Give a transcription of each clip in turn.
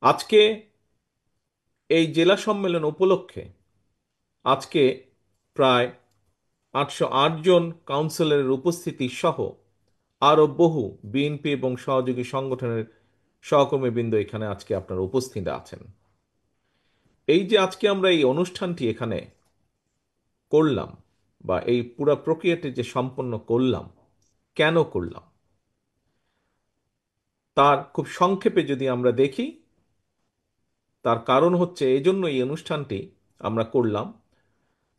আজকে এই জেলা সম্মেলন উপলক্ষে আজকে প্রায় 808 জন কাউন্সিলরের উপস্থিতি সহ আরো বহু বিএনপি এবং সহযোগী সংগঠনের সহকর্মীবৃন্দ এখানে আজকে আপনারা উপস্থিত আছেন। এই যে আজকে আমরা এই অনুষ্ঠানটি এখানে করলাম বা এই পুরো প্রক্রিয়াটি যে সম্পন্ন করলাম, কেন করলাম তার খুব সংক্ষেপে যদি আমরা দেখি, তার কারণ হচ্ছে এই জন্য এই অনুষ্ঠানটি আমরা করলাম।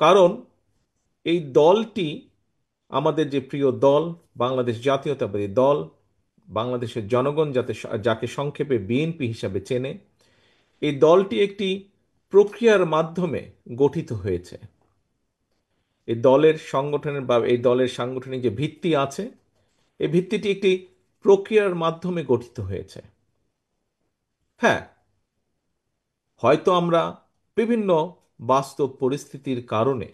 কারণ এই দলটি আমাদের যে প্রিয় দল, বাংলাদেশ জাতীয়তাবাদী দল, বাংলাদেশের জনগণ যাকে সংক্ষেপে বিএনপি হিসাবে চেনে, এই দলটি একটি প্রক্রিয়ার মাধ্যমে গঠিত হয়েছে। এই দলের সংগঠনের বা এই দলের সাংগঠনিক যে ভিত্তি আছে, এই ভিত্তিটি একটি প্রক্রিয়ার মাধ্যমে গঠিত হয়েছে। হ্যাঁ, হয়তো আমরা বিভিন্ন বাস্তব পরিস্থিতির কারণে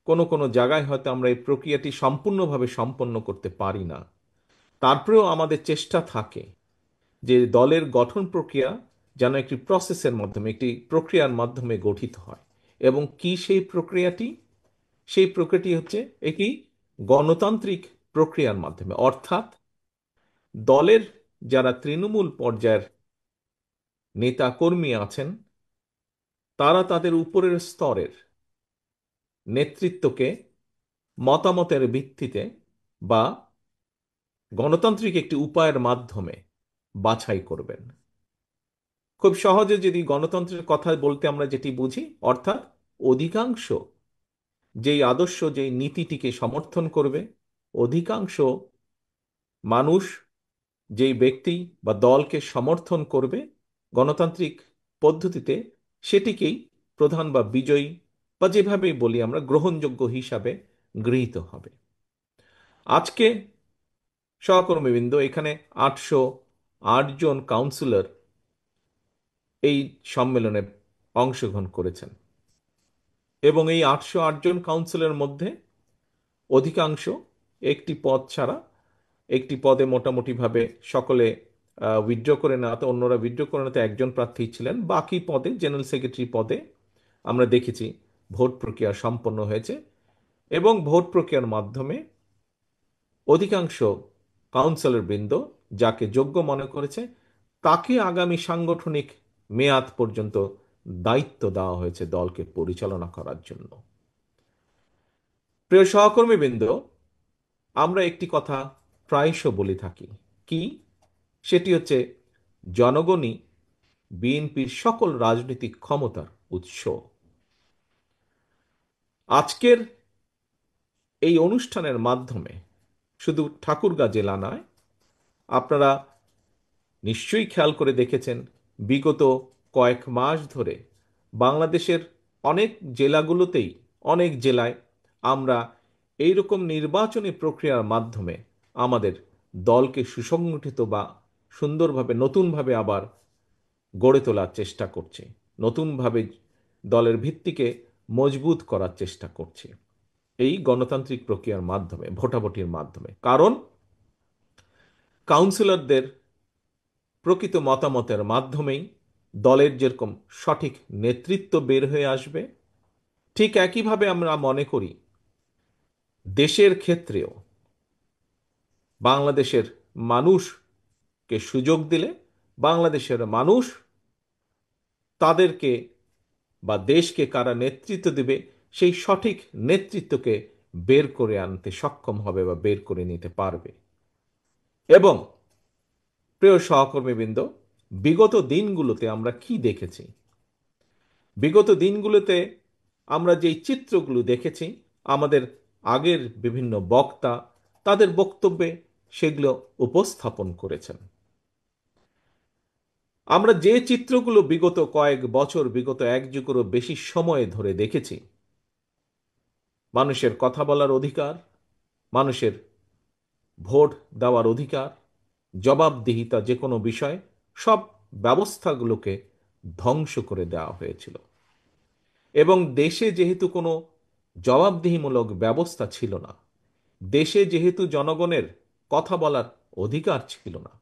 কোনো কোনো জায়গায় হয়তো আমরা এই প্রক্রিয়াটি সম্পূর্ণভাবে সম্পন্ন করতে পারি না। তারপরেও আমাদের চেষ্টা থাকে যে দলের গঠন প্রক্রিয়া যেন একটি প্রসেসের মাধ্যমে, একটি প্রক্রিয়ার মাধ্যমে গঠিত হয়। এবং কি সেই প্রক্রিয়াটি? সেই প্রক্রিয়াটি হচ্ছে একটি গণতান্ত্রিক প্রক্রিয়ার মাধ্যমে, অর্থাৎ দলের যারা তৃণমূল পর্যায়ের নেতা কর্মী আছেন, তারা তাদের উপরের স্তরের নেতৃত্বকে মতামতের ভিত্তিতে বা গণতান্ত্রিক একটি উপায়ের মাধ্যমে বাছাই করবেন। খুব সহজে যদি গণতন্ত্রের কথা বলতে আমরা যেটি বুঝি, অর্থাৎ অধিকাংশ যেই আদর্শ, যেই নীতিটিকে সমর্থন করবে, অধিকাংশ মানুষ যেই ব্যক্তি বা দলকে সমর্থন করবে গণতান্ত্রিক পদ্ধতিতে, সেটিকেই প্রধান বা বিজয়ী বা যেভাবেই বলি আমরা গ্রহণযোগ্য হিসাবে গৃহীত হবে। আজকে সহকর্মীবৃন্দ, এখানে 808 জন কাউন্সিলর এই সম্মেলনে অংশগ্রহণ করেছেন এবং এই 808 জন কাউন্সিলরের মধ্যে অধিকাংশ একটি পদ ছাড়া, একটি পদে মোটামুটিভাবে সকলে উইথড্র করে নেওয়াতে, অন্যরা উইথড্র করে নেওয়াতে একজন প্রার্থী ছিলেন। বাকি পদে, জেনারেল সেক্রেটারি পদে আমরা দেখেছি ভোট প্রক্রিয়া সম্পন্ন হয়েছে এবং ভোট প্রক্রিয়ার মাধ্যমে অধিকাংশ কাউন্সিলর বৃন্দ যাকে যোগ্য মনে করেছে তাকে আগামী সাংগঠনিক মেয়াদ পর্যন্ত দায়িত্ব দেওয়া হয়েছে দলকে পরিচালনা করার জন্য। প্রিয় সহকর্মীবৃন্দ, আমরা একটি কথা প্রায়শ বলে থাকি, কি? সেটি হচ্ছে জনগণই বিএনপির সকল রাজনৈতিক ক্ষমতার উৎস। আজকের এই অনুষ্ঠানের মাধ্যমে শুধু ঠাকুরগাঁ জেলা নয়, আপনারা নিশ্চয়ই খেয়াল করে দেখেছেন বিগত কয়েক মাস ধরে বাংলাদেশের অনেক জেলাগুলোতেই, অনেক জেলায় আমরা এইরকম নির্বাচনী প্রক্রিয়ার মাধ্যমে আমাদের দলকে সুসংগঠিত বা সুন্দরভাবে নতুনভাবে আবার গড়ে তোলার চেষ্টা করছি, নতুনভাবে দলের ভিত্তিকে মজবুত করার চেষ্টা করছি এই গণতান্ত্রিক প্রক্রিয়ার মাধ্যমে, ভোটাভুটির মাধ্যমে। কারণ কাউন্সিলরদের প্রকৃত মতামতের মাধ্যমেই দলের যেরকম সঠিক নেতৃত্ব বের হয়ে আসবে, ঠিক একইভাবে আমরা মনে করি দেশের ক্ষেত্রেও বাংলাদেশের মানুষকে সুযোগ দিলে বাংলাদেশের মানুষ তাদেরকে বা দেশকে কারা নেতৃত্ব দেবে সেই সঠিক নেতৃত্বকে বের করে আনতে সক্ষম হবে বা বের করে নিতে পারবে। এবং প্রিয় সহকর্মীবৃন্দ, বিগত দিনগুলোতে আমরা কি দেখেছি? বিগত দিনগুলোতে আমরা যেই চিত্রগুলো দেখেছি, আমাদের আগের বিভিন্ন বক্তা তাদের বক্তব্যে সেগুলো উপস্থাপন করেছেন। আমরা যে চিত্রগুলো বিগত কয়েক বছর, বিগত এক যুগেরও বেশি সময় ধরে দেখেছি, মানুষের কথা বলার অধিকার, মানুষের ভোট দেওয়ার অধিকার, জবাবদিহিতা, যে কোনো বিষয়, সব ব্যবস্থাগুলোকে ধ্বংস করে দেওয়া হয়েছিল। এবং দেশে যেহেতু কোনো জবাবদিহিমূলক ব্যবস্থা ছিল না, দেশে যেহেতু জনগণের কথা বলার অধিকার ছিল না,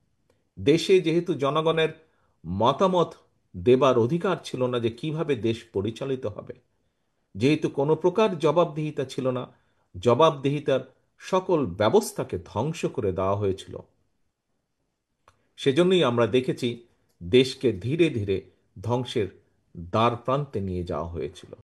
দেশে যেহেতু জনগণের মতামত দেবার অধিকার ছিল না যে কিভাবে দেশ পরিচালিত হবে। যেহেতু কোনো প্রকার জবাবদিহিতা ছিল না, জবাবদিহিতার সকল ব্যবস্থাকে ধ্বংস করে দেওয়া হয়েছিল। সেজন্যই আমরা দেখেছি দেশকে ধীরে ধীরে ধ্বংসের দ্বার প্রান্তে নিয়ে যাওয়া হয়েছিল।